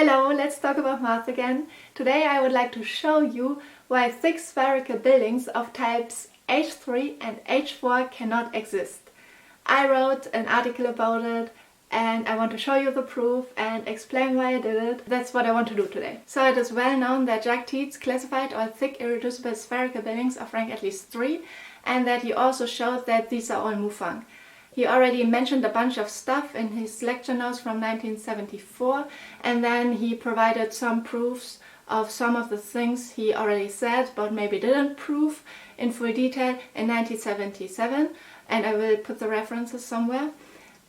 Hello, let's talk about math again. Today I would like to show you why thick spherical buildings of types H3 and H4 cannot exist. I wrote an article about it and I want to show you the proof and explain why I did it. That's what I want to do today. So it is well known that Jacques Tits classified all thick irreducible spherical buildings of rank at least 3 and that he also showed that these are all Mufang. He already mentioned a bunch of stuff in his lecture notes from 1974 and then he provided some proofs of some of the things he already said but maybe didn't prove in full detail in 1977, and I will put the references somewhere.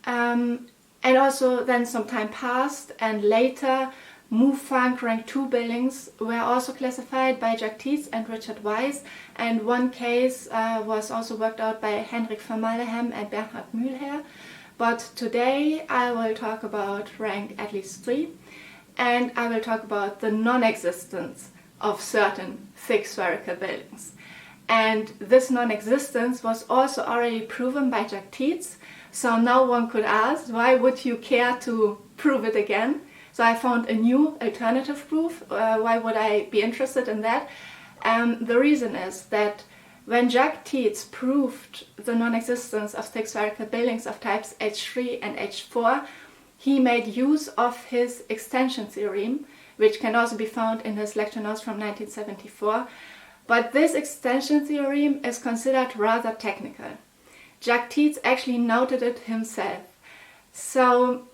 And also then some time passed and later Mufang rank 2 buildings were also classified by Jacques Tits and Richard Weiss, and one case was also worked out by Hendrik Van Maldeghem and Bernhard Mühlherr. But today I will talk about rank at least 3 and I will talk about the non-existence of certain thick spherical buildings. And this non-existence was also already proven by Jacques Tits, so now one could ask, why would you care to prove it again? So I found a new alternative proof. Why would I be interested in that? The reason is that when Jacques Tits proved the non-existence of thick spherical buildings of types H3 and H4, he made use of his extension theorem, which can also be found in his lecture notes from 1974. But this extension theorem is considered rather technical. Jacques Tits actually noted it himself. So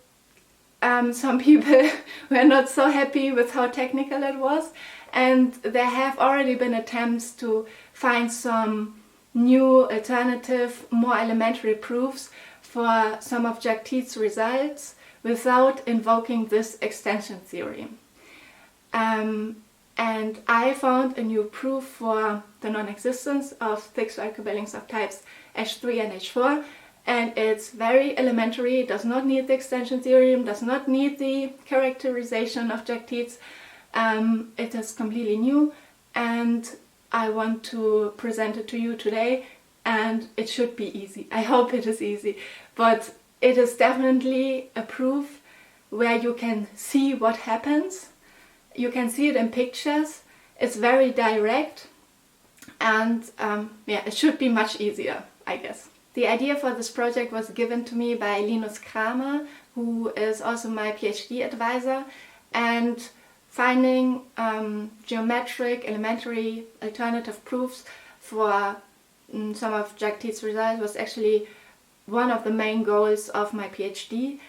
some people were not so happy with how technical it was, and there have already been attempts to find some new alternative, more elementary proofs for some of Jacques Tits' results without invoking this extension theorem. And I found a new proof for the non-existence of thick spherical buildings of types H3 and H4, and it's very elementary, does not need the extension theorem, does not need the characterization of Jacques Tits. It is completely new and I want to present it to you today, and it should be easy. I hope it is easy, but it is definitely a proof where you can see what happens. You can see it in pictures, it's very direct, and it should be much easier, I guess. The idea for this project was given to me by Linus Kramer, who is also my PhD advisor, and finding geometric, elementary, alternative proofs for some of Jacques Tits' results was actually one of the main goals of my PhD.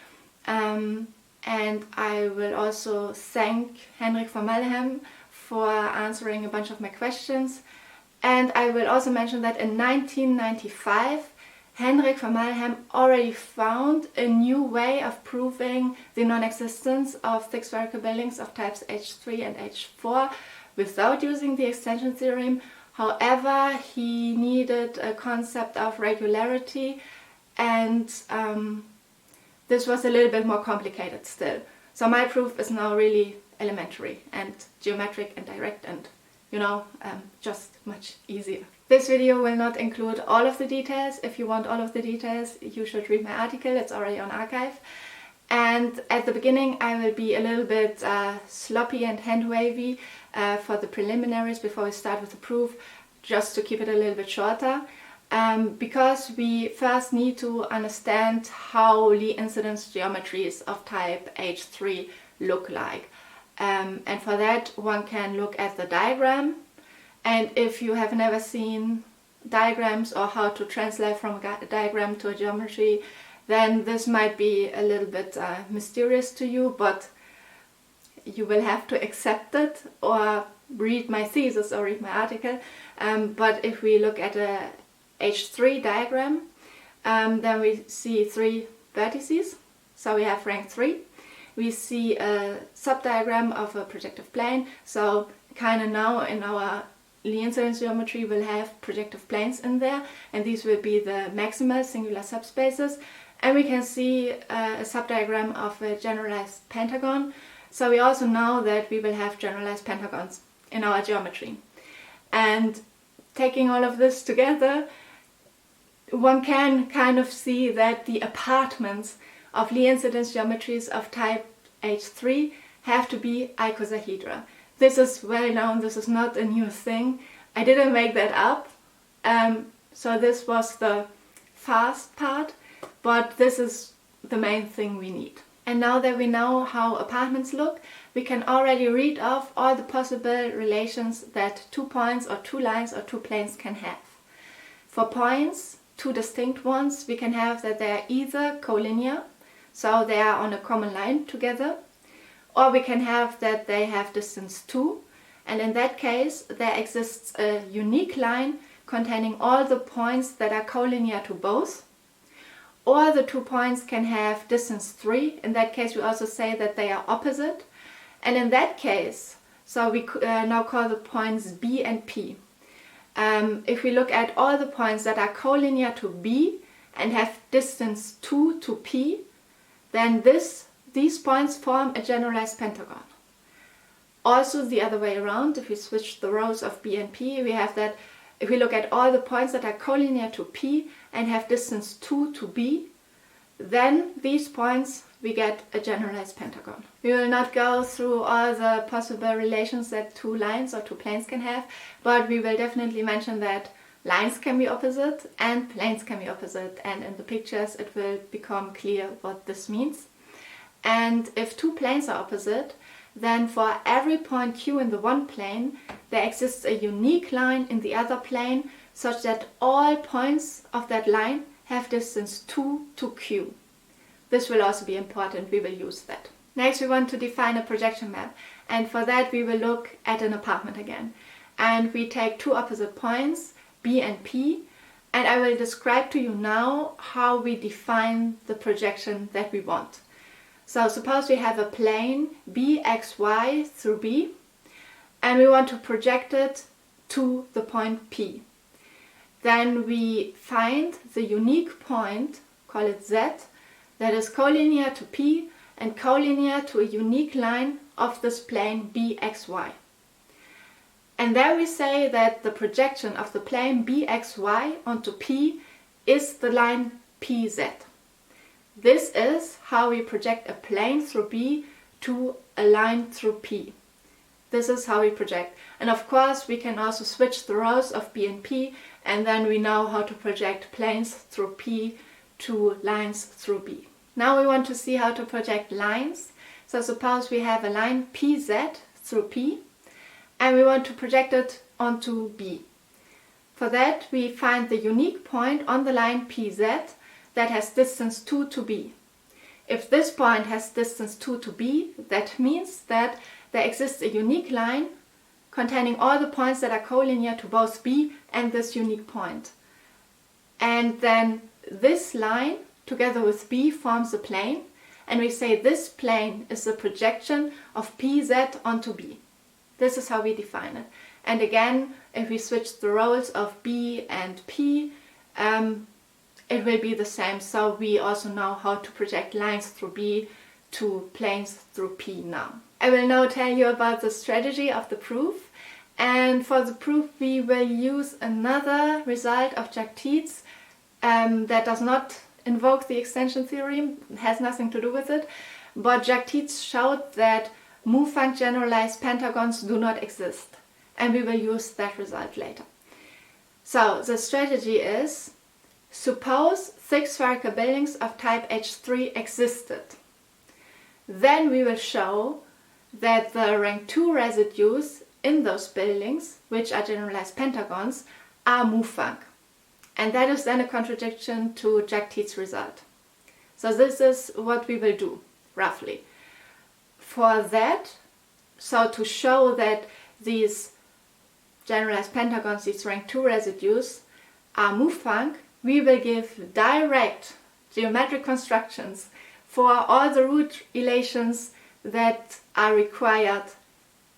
And I will also thank Hendrik Van Maldeghem for answering a bunch of my questions. And I will also mention that in 1995, Hendrik Van Maldeghem already found a new way of proving the non-existence of thick spherical buildings of types H3 and H4 without using the extension theorem. However, he needed a concept of regularity, and this was a little bit more complicated still. So my proof is now really elementary and geometric and direct and, just much easier. This video will not include all of the details. If you want all of the details, you should read my article. It's already on archive. And at the beginning I will be a little bit sloppy and hand-wavy for the preliminaries before we start with the proof, just to keep it a little bit shorter. Because we first need to understand how Lie-incidence geometries of type H3 look like. And for that one can look at the diagram, and if you have never seen diagrams or how to translate from a diagram to a geometry, then this might be a little bit mysterious to you, but you will have to accept it or read my thesis or read my article. But if we look at a H3 diagram, then we see 3 vertices, so we have rank 3. We see a subdiagram of a projective plane, so kind of now in our lieincidence geometry we'll have projective planes in there, and these will be the maximal singular subspaces. And we can see a subdiagram of a generalized pentagon, so we also know that we will have generalized pentagons in our geometry. And taking all of this together, one can kind of see that the apartments of Lie-incidence geometries of type H3 have to be icosahedra. This is well known, this is not a new thing. I didn't make that up. So this was the fast part, but this is the main thing we need. And now that we know how apartments look, we can already read off all the possible relations that 2 points or 2 lines or 2 planes can have. For points, 2 distinct ones, we can have that they are either collinear, so they are on a common line together, or we can have that they have distance 2, and in that case there exists a unique line containing all the points that are collinear to both. Or the 2 points can have distance 3. In that case we also say that they are opposite. And in that case, so we now call the points B and P. If we look at all the points that are collinear to B and have distance 2 to P, then these points form a generalized pentagon. Also the other way around, if we switch the rows of B and P, we have that if we look at all the points that are collinear to P and have distance 2 to B, then these points we get a generalized pentagon. We will not go through all the possible relations that 2 lines or 2 planes can have, but we will definitely mention that lines can be opposite and planes can be opposite, and in the pictures it will become clear what this means. And if 2 planes are opposite, then for every point Q in the one plane, there exists a unique line in the other plane such that all points of that line have distance 2 to Q. This will also be important, we will use that. Next we want to define a projection map, and for that we will look at an apartment again. And we take 2 opposite points, B and P, and I will describe to you now how we define the projection that we want. So suppose we have a plane BXY through B, and we want to project it to the point P. Then we find the unique point, call it Z, that is collinear to P and collinear to a unique line of this plane BXY. And then we say that the projection of the plane BXY onto P is the line PZ. This is how we project a plane through B to a line through P. This is how we project. And of course we can also switch the rows of B and P, and then we know how to project planes through P to lines through B. Now we want to see how to project lines. So suppose we have a line PZ through P, and we want to project it onto B. For that we find the unique point on the line PZ that has distance 2 to B. If this point has distance 2 to B, that means that there exists a unique line containing all the points that are collinear to both B and this unique point. And then this line together with B forms a plane, and we say this plane is the projection of PZ onto B. This is how we define it. And again, if we switch the roles of B and P, it will be the same. So we also know how to project lines through B to planes through P now. I will now tell you about the strategy of the proof. And for the proof we will use another result of Tits that does not invoke the extension theorem, it has nothing to do with it. But Tits showed that mu-func generalized pentagons do not exist. And we will use that result later. So the strategy is, suppose 6 spherical buildings of type H3 existed. Then we will show that the rank 2 residues in those buildings, which are generalized pentagons, are mu-func. And that is then a contradiction to Tits' result. So this is what we will do, roughly. For that, so to show that these generalized pentagons, these rank 2 residues, are mu-func, we will give direct geometric constructions for all the root relations that are required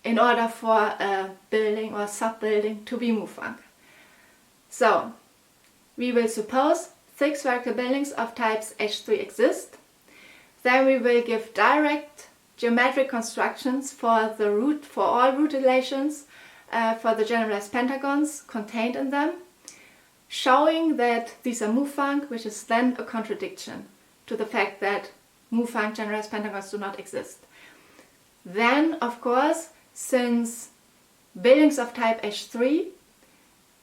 in order for a building or sub-building to be mu-func. So, we will suppose 6 spherical buildings of types H3 exist. Then we will give direct geometric constructions for all root relations for the generalized pentagons contained in them, showing that these are mu-func, which is then a contradiction to the fact that mu-func generalized pentagons do not exist. Then, of course, since buildings of type H3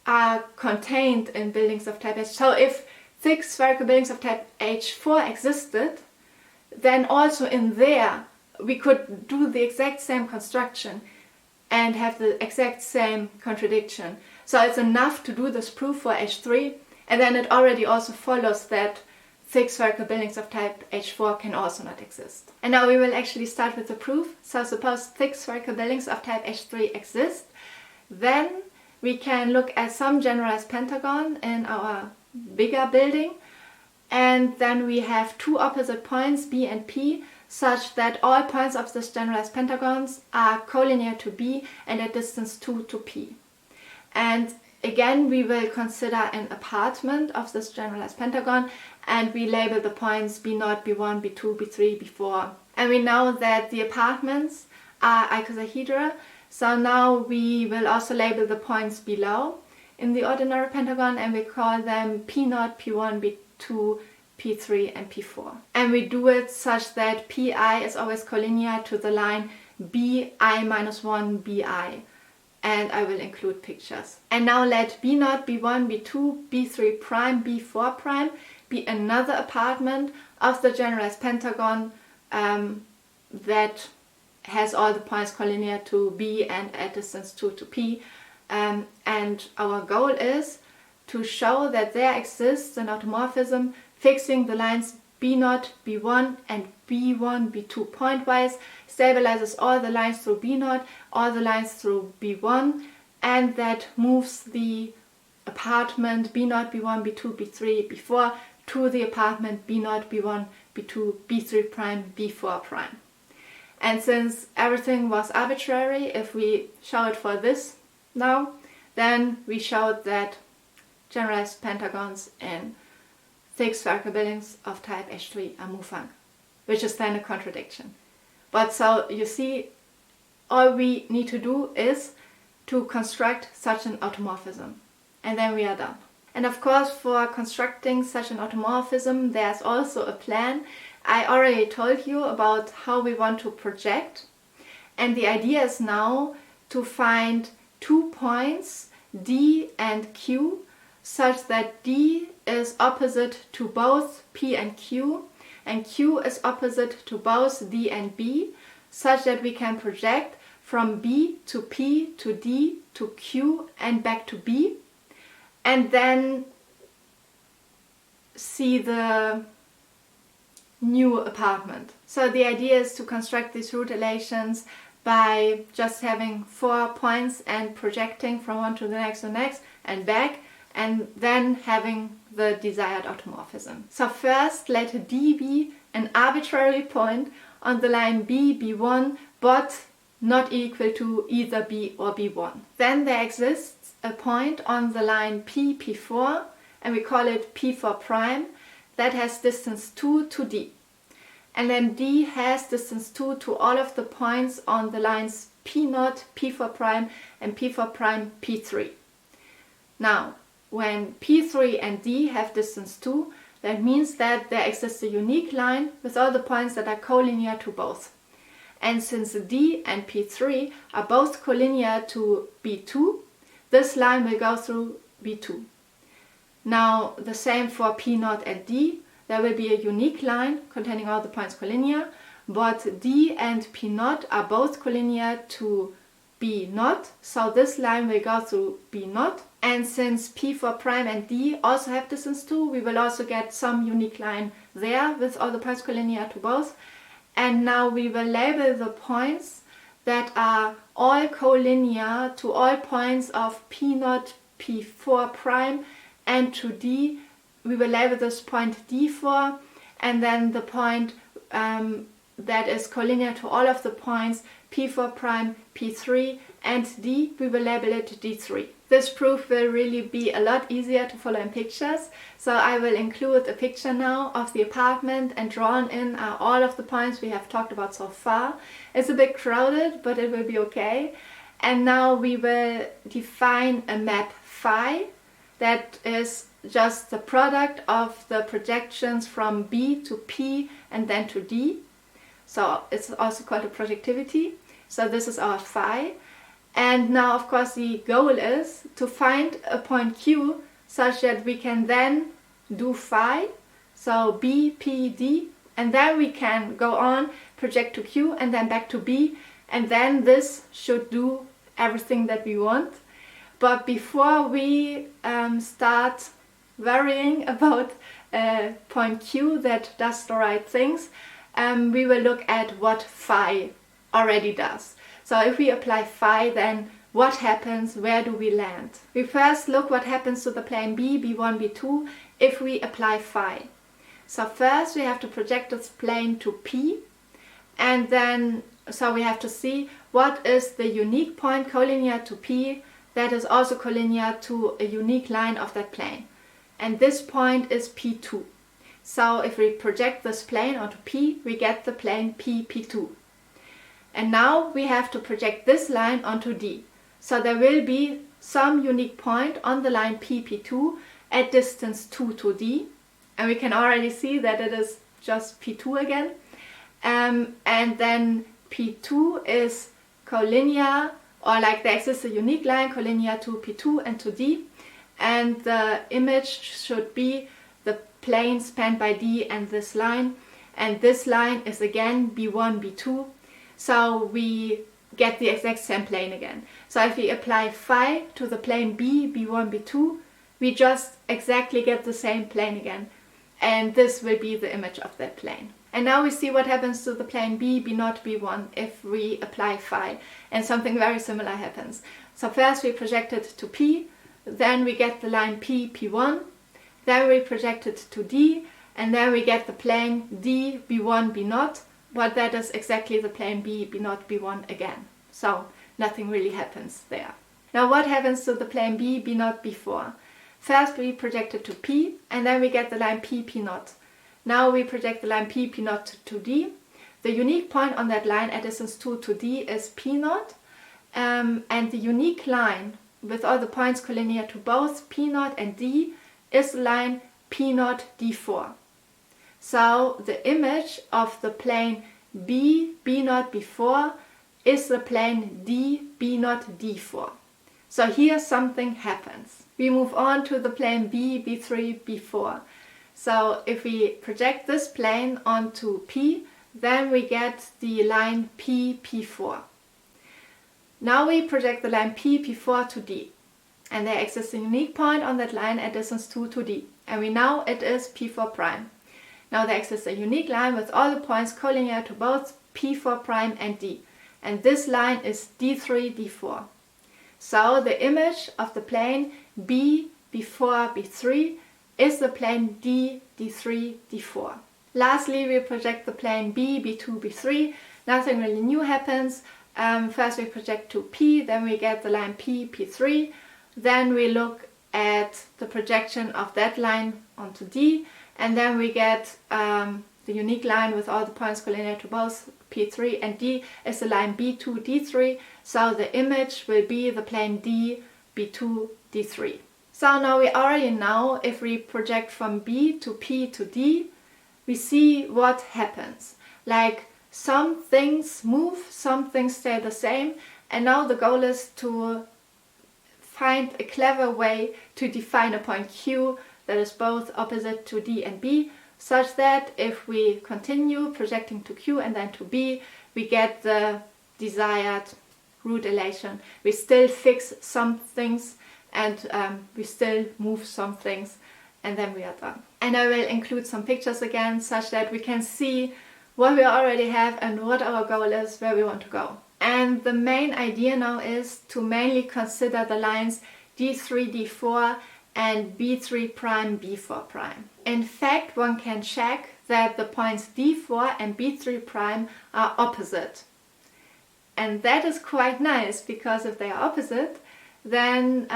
are contained in buildings of type H, so if thick spherical buildings of type H4 existed, then also in there we could do the exact same construction and have the exact same contradiction. So it's enough to do this proof for H3, and then it already also follows that thick spherical buildings of type H4 can also not exist. And now we will actually start with the proof. So suppose thick spherical buildings of type H3 exist, then we can look at some generalized pentagon in our bigger building, and then we have two opposite points, B and P, such that all points of this generalized pentagons are collinear to B and at distance 2 to P. And again, we will consider an apartment of this generalized pentagon, and we label the points B0, B1, B2, B3, B4. And we know that the apartments are icosahedra, so now we will also label the points below in the ordinary pentagon, and we call them P0, P1, P2, P3 and P4. And we do it such that Pi is always collinear to the line Bi minus 1 Bi. And I will include pictures. And now let B0, B1, B2, B3 prime, B4 prime be another apartment of the generalized pentagon that has all the points collinear to B and at distance 2 to P. And our goal is to show that there exists an automorphism fixing the lines B0, B1 and B1, B2 pointwise, stabilizes all the lines through B0, all the lines through B1, and that moves the apartment B0, B1, B2, B3, B4 to the apartment B0, B1, B2, B3 prime, B4 prime. And since everything was arbitrary, if we show it for this now, then we showed that generalized pentagons in thick spherical buildings of type H3 are Mufang, which is then a contradiction. But so you see, all we need to do is to construct such an automorphism, and then we are done. And of course, for constructing such an automorphism, there's also a plan. I already told you about how we want to project, and the idea is now to find 2 points, D and Q, such that D is opposite to both P and Q is opposite to both D and B, such that we can project from B to P to D to Q and back to B, and then see the new apartment. So the idea is to construct these root relations by just having 4 points and projecting from one to the next and back, and then having the desired automorphism. So first, let D be an arbitrary point on the line B, B1, but not equal to either B or B1. Then there exists a point on the line P, P4, and we call it P4 prime, that has distance 2 to D. And then D has distance 2 to all of the points on the lines P0, P4 prime, and P4 prime, P3. Now, when P3 and D have distance 2, that means that there exists a unique line with all the points that are collinear to both. And since D and P3 are both collinear to B2, this line will go through B2. Now, the same for P0 and D. There will be a unique line containing all the points collinear, but D and P0 are both collinear to B0, so this line will go through B0. And since P4 prime and D also have distance 2, we will also get some unique line there with all the points collinear to both. And now we will label the points that are all collinear to all points of P0, P4 prime and to D. We will label this point D4, and then the point that is collinear to all of the points P4 prime, P3 and D, we will label it D3. This proof will really be a lot easier to follow in pictures, so I will include a picture now of the apartment, and drawn in are all of the points we have talked about so far. It's a bit crowded, but it will be okay. And now we will define a map phi that is just the product of the projections from B to P and then to D. So it's also called a projectivity. So this is our phi. And now, of course, the goal is to find a point Q such that we can then do phi, so B, P, D, and then we can go on, project to Q, and then back to B, and then this should do everything that we want. But before we start worrying about point Q that does the right things, we will look at what phi already does. So if we apply phi, then what happens? Where do we land? We first look what happens to the plane B, B1, B2 if we apply phi. So first we have to project this plane to P, and then so we have to see what is the unique point collinear to P that is also collinear to a unique line of that plane. And this point is P2. So if we project this plane onto P, we get the plane P, P2. And now we have to project this line onto D. So there will be some unique point on the line P, P2 at distance 2 to D. And we can already see that it is just P2 again. And then P2 is collinear, or like there exists a unique line collinear to P2 and to D. And the image should be the plane spanned by D and this line. And this line is again B1, B2. So we get the exact same plane again. So if we apply phi to the plane B, B1, B2, we just exactly get the same plane again. And this will be the image of that plane. And now we see what happens to the plane B, B0, B1 if we apply phi. And something very similar happens. So first we project it to P, then we get the line P, P1, then we project it to D, and then we get the plane D, B1, B0. But that is exactly the plane B, B0, B1 again. So nothing really happens there. Now what happens to the plane B, B0, B4? First we project it to P, and then we get the line P, P0. Now we project the line P, P0 to D. The unique point on that line at distance 2 to D is P0. And the unique line with all the points collinear to both P0 and D is the line P0, D4. So the image of the plane B, B0, B4 is the plane D, B0, D4. So here something happens. We move on to the plane B, B3, B4. So if we project this plane onto P, then we get the line P, P4. Now we project the line P, P4 to D. And there exists a unique point on that line at distance 2 to D. And we know it is P4 prime. Now there exists a unique line with all the points collinear to both P4 prime and D. And this line is D3, D4. So the image of the plane B, B4, B3 is the plane D, D3, D4. Lastly, we project the plane B, B2, B3. Nothing really new happens. First we project to P, then we get the line P, P3. Then we look at the projection of that line onto D. And then we get the unique line with all the points collinear to both P3 and D is the line B2, D3. So the image will be the plane D, B2, D3. So now we already know if we project from B to P to D, we see what happens. Like some things move, some things stay the same. And now the goal is to find a clever way to define a point Q that is both opposite to D and B, such that if we continue projecting to Q and then to B, we get the desired root elation. We still fix some things and we still move some things, and then we are done. And I will include some pictures again, such that we can see what we already have and what our goal is, where we want to go. And the main idea now is to mainly consider the lines D3, D4 and B3 prime, B4 prime. In fact, one can check that the points D4 and B3 prime are opposite. And that is quite nice, because if they are opposite, then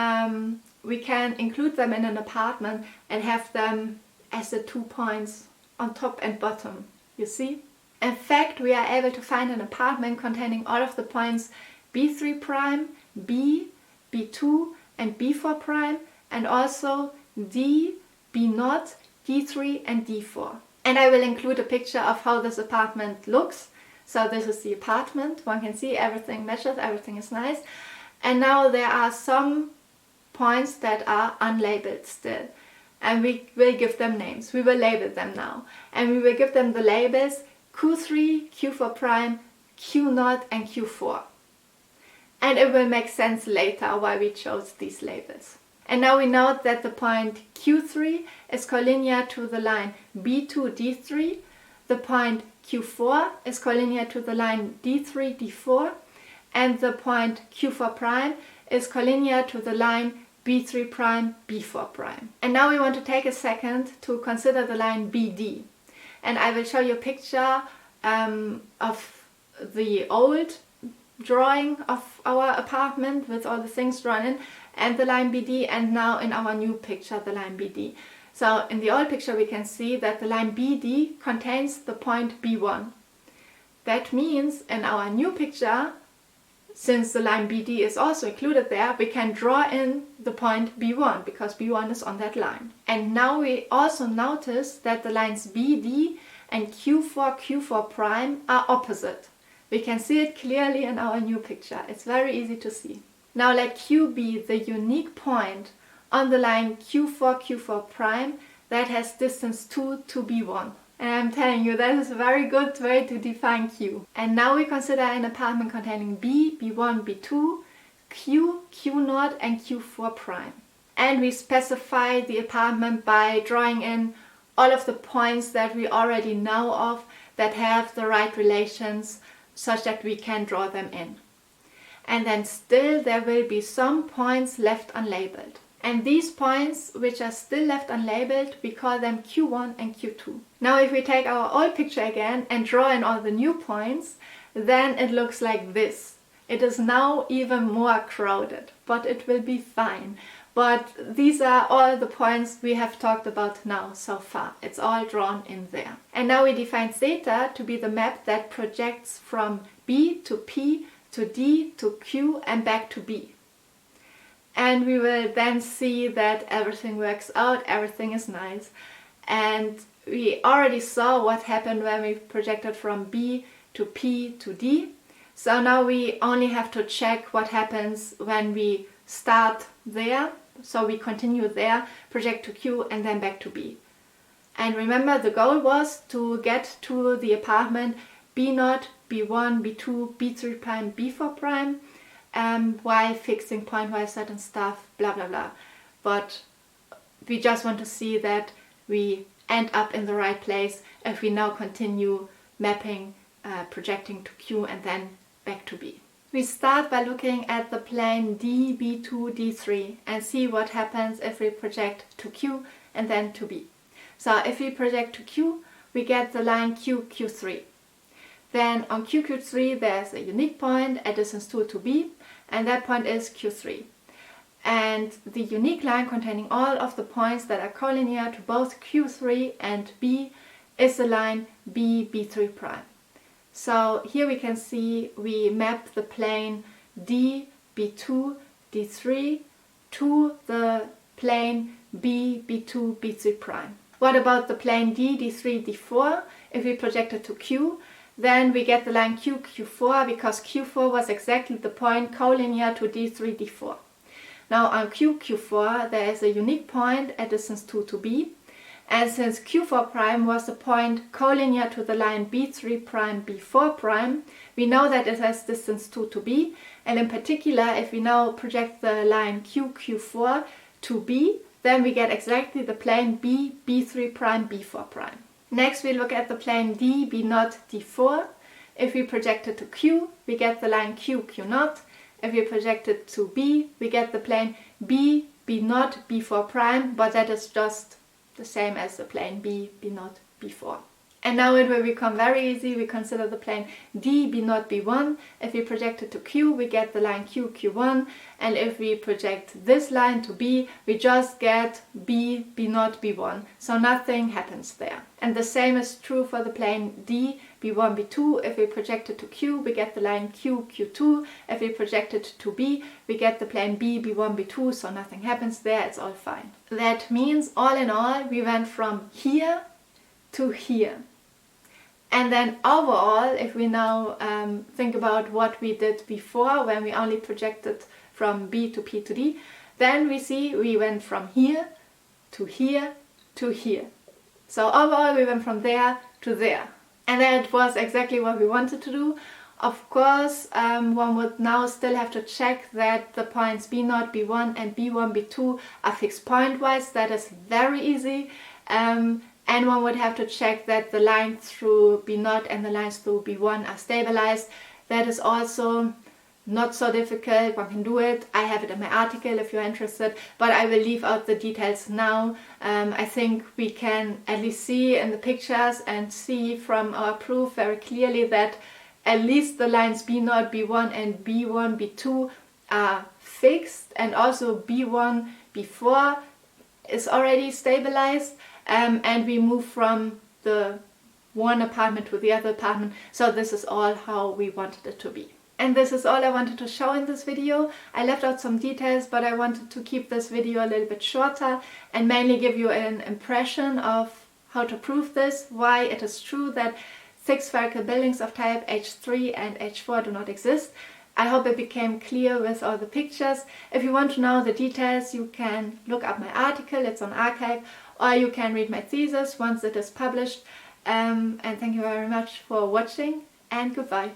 we can include them in an apartment and have them as the 2 points on top and bottom, you see? In fact, we are able to find an apartment containing all of the points B3 prime, B, B2 and B4 prime, and also D, B0, D3 and D4. And I will include a picture of how this apartment looks So this is the apartment. One can see everything measured, everything is nice. And now there are some points that are unlabeled still. And we will give them names. We will label them now. And we will give them the labels Q3, Q4 prime, Q0 and Q4. And it will make sense later why we chose these labels. And now we note that the point Q3 is collinear to the line B2, D3. The point Q4 is collinear to the line D3, D4. And the point Q4 prime is collinear to the line B3 prime, B4 prime. And now we want to take a second to consider the line BD. And I will show you a picture of the old drawing of our apartment with all the things drawn in and the line BD, and now in our new picture the line BD. So in the old picture we can see that the line BD contains the point B1. That means in our new picture, since the line BD is also included there, we can draw in the point B1 because B1 is on that line. And now we also notice that the lines BD and Q4, Q4 prime are opposite. We can see it clearly in our new picture. It's very easy to see. Now let Q be the unique point on the line Q4, Q4 prime that has distance 2 to B1. And I'm telling you, that is a very good way to define Q. And now we consider an apartment containing B, B1, B2, Q, Q0 and Q4 prime. And we specify the apartment by drawing in all of the points that we already know of that have the right relations such that we can draw them in. And then still there will be some points left unlabeled. And these points which are still left unlabeled, we call them Q1 and Q2. Now if we take our old picture again and draw in all the new points, then it looks like this. It is now even more crowded, but it will be fine. But these are all the points we have talked about now so far. It's all drawn in there. And now we define theta to be the map that projects from B to P to D to Q and back to B. And we will then see that everything works out, everything is nice. And we already saw what happened when we projected from B to P to D. So now we only have to check what happens when we start there. So we continue there, project to Q and then back to B. And remember, the goal was to get to the apartment B0, B1, B2, B3 prime, B4 prime, while fixing pointwise certain stuff, blah blah blah. But we just want to see that we end up in the right place if we now continue mapping, projecting to Q and then back to B. We start by looking at the plane D, B2, D3 and see what happens if we project to Q and then to B. So if we project to Q, we get the line Q, Q3. Then on Q, Q3 there's a unique point at distance 2 to B, and that point is Q3. And the unique line containing all of the points that are collinear to both Q3 and B is the line B, B3 prime. So here we can see we map the plane D, B2, D3 to the plane B, B2, B3 prime. What about the plane D, D3, D4? If we project it to Q, then we get the line Q, Q4 because Q4 was exactly the point collinear to D3, D4. Now on Q, Q4 there is a unique point at distance 2 to B. And since Q4 prime was the point collinear to the line B3 prime, B4 prime, we know that it has distance 2 to B. And in particular, if we now project the line Q, Q4 to B, then we get exactly the plane B, B3 prime, B4 prime. Next we look at the plane D, B0, D4. If we project it to Q, we get the line Q, Q0. If we project it to B, we get the plane B, B0, B4 prime, but that is just the same as the plane B, B0, B4. And now it will become very easy. We consider the plane D, B0, B1. If we project it to Q, we get the line Q, Q1. And if we project this line to B, we just get B, B0, B1. So nothing happens there. And the same is true for the plane D, B1, B2. If we project it to Q, we get the line Q, Q2. If we project it to B, we get the plane B, B1, B2. So nothing happens there. It's all fine. That means all in all, we went from here to here. And then overall, if we now think about what we did before when we only projected from B to P to D, then we see we went from here to here to here. So overall we went from there to there. And that was exactly what we wanted to do. Of course, one would now still have to check that the points B0, B1 and B1, B2 are fixed point-wise. That is very easy. And one would have to check that the lines through B0 and the lines through B1 are stabilized. That is also not so difficult, one can do it. I have it in my article if you're interested, but I will leave out the details now. I think we can at least see in the pictures and see from our proof very clearly that at least the lines B0, B1 and B1, B2 are fixed, and also B1, B4 is already stabilized, and we move from the one apartment to the other apartment. So this is all how we wanted it to be. And this is all I wanted to show in this video. I left out some details, but I wanted to keep this video a little bit shorter and mainly give you an impression of how to prove this, why it is true that thick spherical buildings of type H3 and H4 do not exist. I hope it became clear with all the pictures. If you want to know the details, you can look up my article, it's on arXiv, or you can read my thesis once it is published. And thank you very much for watching, and goodbye.